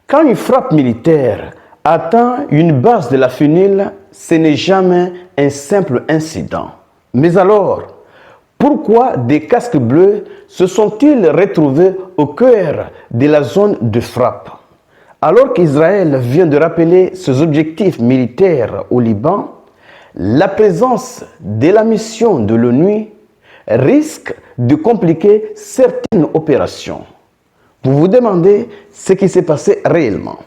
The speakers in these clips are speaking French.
Quand une frappe militaire atteint une base de la FUNIL, ce n'est jamais un simple incident. Mais alors, pourquoi des casques bleus se sont-ils retrouvés au cœur de la zone de frappe? Alors qu'Israël vient de rappeler ses objectifs militaires au Liban, la présence de la mission de l'ONU risque de compliquer certaines opérations. Vous vous demandez ce qui s'est passé réellement.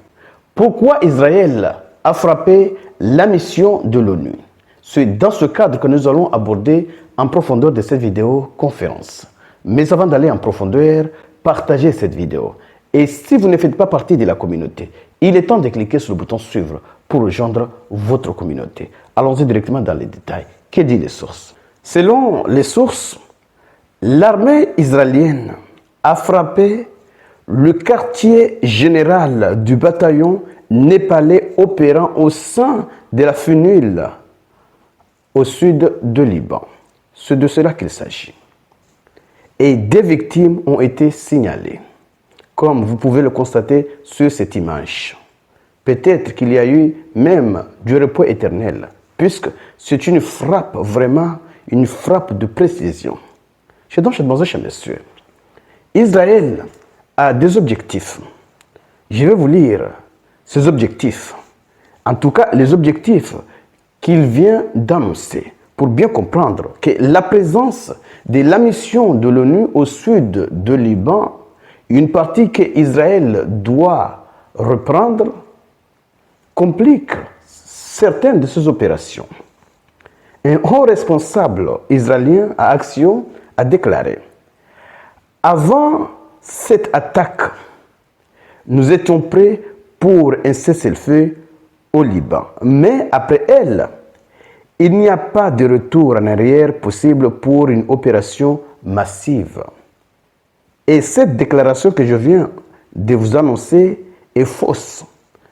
Pourquoi Israël a frappé la mission de l'ONU? C'est dans ce cadre que nous allons aborder en profondeur de cette vidéo conférence. Mais avant d'aller en profondeur, partagez cette vidéo. Et si vous ne faites pas partie de la communauté, il est temps de cliquer sur le bouton suivre pour rejoindre votre communauté. Allons-y directement dans les détails. Que disent les sources? Selon les sources, l'armée israélienne a frappé le quartier général du bataillon népalais opérant au sein de la FUNIL au sud de Liban. C'est de cela qu'il s'agit. Et des victimes ont été signalées, comme vous pouvez le constater sur cette image. Peut-être qu'il y a eu même du repos éternel, puisque c'est une frappe, vraiment une frappe de précision. Chez messieurs, Israël a des objectifs. Je vais vous lire ces objectifs. En tout cas, les objectifs qu'il vient d'annoncer pour bien comprendre que la présence de la mission de l'ONU au sud de Liban, une partie qu'Israël doit reprendre, complique certaines de ces opérations. Un haut responsable israélien à Action a déclaré: avant cette attaque, nous étions prêts pour un cessez-le-feu au Liban. Mais après elle, il n'y a pas de retour en arrière possible pour une opération massive. Et cette déclaration que je viens de vous annoncer est fausse.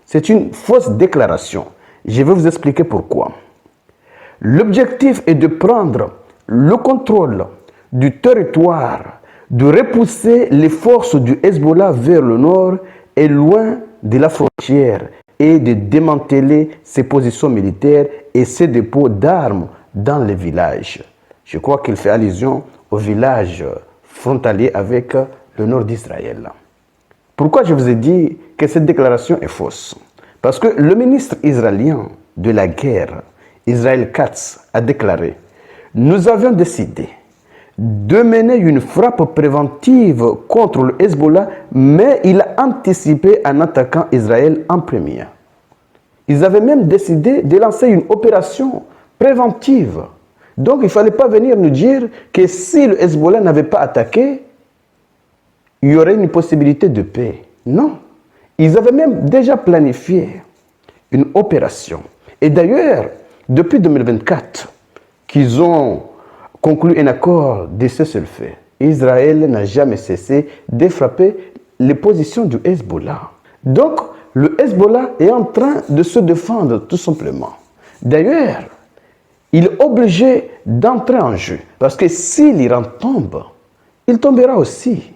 C'est une fausse déclaration. Je vais vous expliquer pourquoi. L'objectif est de prendre le contrôle du territoire, de repousser les forces du Hezbollah vers le nord et loin de la frontière et de démanteler ses positions militaires et ses dépôts d'armes dans les villages. Je crois qu'il fait allusion au village frontalier avec le nord d'Israël. Pourquoi je vous ai dit que cette déclaration est fausse? Parce que le ministre israélien de la guerre, Israël Katz, a déclaré: nous avions décidé de mener une frappe préventive contre le Hezbollah, mais il a anticipé en attaquant Israël en premier. Ils avaient même décidé de lancer une opération préventive. Donc il ne fallait pas venir nous dire que si le Hezbollah n'avait pas attaqué, il y aurait une possibilité de paix. Non. Ils avaient même déjà planifié une opération. Et d'ailleurs, depuis 2024, qu'ils ont conclu un accord de cessez-le-feu, Israël n'a jamais cessé de frapper les positions du Hezbollah. Donc, le Hezbollah est en train de se défendre tout simplement. D'ailleurs, il est obligé d'entrer en jeu. Parce que si l'Iran tombe, il tombera aussi.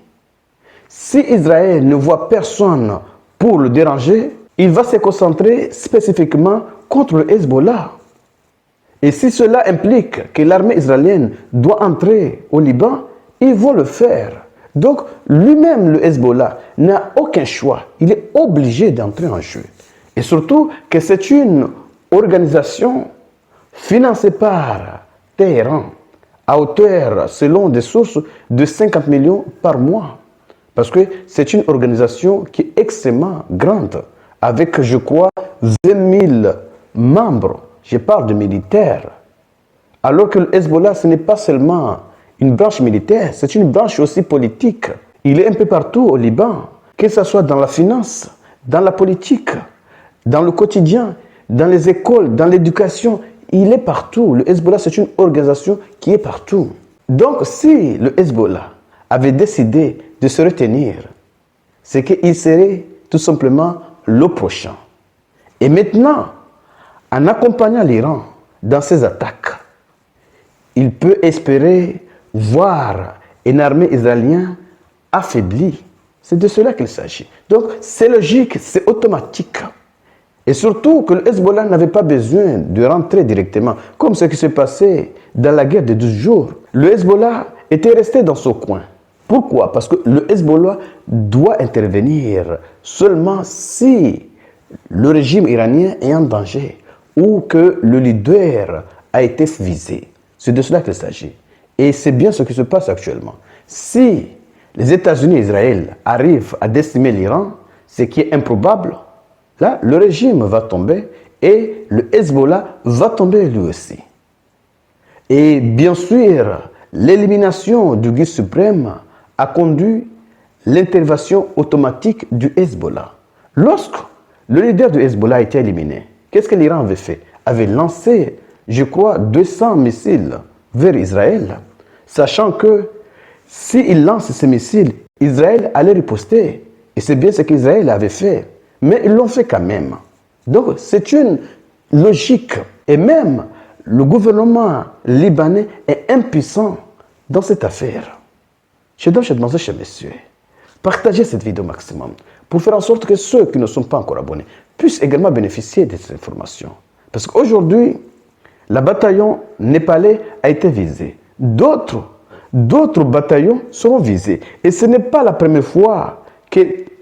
Si Israël ne voit personne pour le déranger, il va se concentrer spécifiquement contre le Hezbollah. Et si cela implique que l'armée israélienne doit entrer au Liban, ils vont le faire. Donc, lui-même, le Hezbollah, n'a aucun choix. Il est obligé d'entrer en jeu. Et surtout que c'est une organisation financée par Téhéran, à hauteur, selon des sources, de 50 millions par mois. Parce que c'est une organisation qui est extrêmement grande, avec, je crois, 20 000 membres. Je parle de militaires. Alors que le Hezbollah, ce n'est pas seulement une branche militaire, c'est une branche aussi politique. Il est un peu partout au Liban, que ce soit dans la finance, dans la politique, dans le quotidien, dans les écoles, dans l'éducation. Il est partout. Le Hezbollah, c'est une organisation qui est partout. Donc, si le Hezbollah avait décidé de se retenir, c'est qu'il serait tout simplement le prochain. Et maintenant, en accompagnant l'Iran dans ses attaques, il peut espérer voir une armée israélienne affaiblie. C'est de cela qu'il s'agit. Donc, c'est logique, c'est automatique. Et surtout que le Hezbollah n'avait pas besoin de rentrer directement, comme ce qui s'est passé dans la guerre de 12 jours. Le Hezbollah était resté dans son coin. Pourquoi? Parce que le Hezbollah doit intervenir seulement si le régime iranien est en danger ou que le leader a été visé. C'est de cela qu'il s'agit. Et c'est bien ce qui se passe actuellement. Si les États-Unis et Israël arrivent à décimer l'Iran, ce qui est improbable, là, le régime va tomber et le Hezbollah va tomber lui aussi. Et bien sûr, l'élimination du guide suprême a conduit l'intervention automatique du Hezbollah. Lorsque le leader du Hezbollah a été éliminé, qu'est-ce que l'Iran avait fait? Avait lancé, je crois, 200 missiles vers Israël, sachant que s'il lance ces missiles, Israël allait riposter. Et c'est bien ce qu'Israël avait fait. Mais ils l'ont fait quand même. Donc c'est une logique. Et même le gouvernement libanais est impuissant dans cette affaire. Je demande chez messieurs, partagez cette vidéo au maximum pour faire en sorte que ceux qui ne sont pas encore abonnés puissent également bénéficier de ces informations. Parce qu'aujourd'hui, la bataillon népalais a été visée. D'autres bataillons seront visés. Et ce n'est pas la première fois que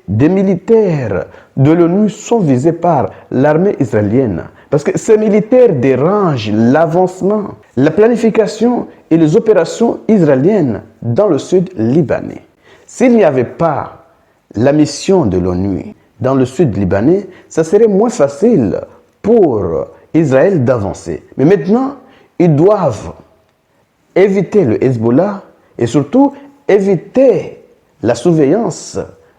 des militaires de l'ONU sont visés par l'armée israélienne. Parce que ces militaires dérangent l'avancement, la planification et les opérations israéliennes dans le sud libanais. S'il n'y avait pas la mission de l'ONU dans le sud libanais, ça serait moins facile pour Israël d'avancer. Mais maintenant, ils doivent éviter le Hezbollah et surtout éviter la surveillance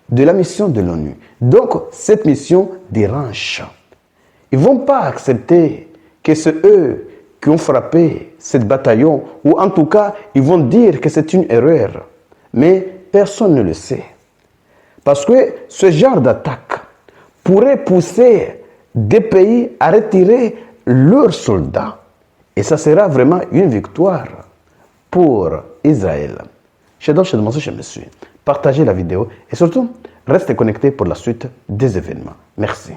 de la mission de l'ONU. Donc, cette mission dérange. Ils ne vont pas accepter que c'est eux qui ont frappé cette bataillon, ou en tout cas, ils vont dire que c'est une erreur. Mais personne ne le sait. Parce que ce genre d'attaque pourrait pousser des pays à retirer leurs soldats. Et ça sera vraiment une victoire pour Israël. Je demande chez monsieur. Partagez la vidéo et surtout, restez connectés pour la suite des événements. Merci.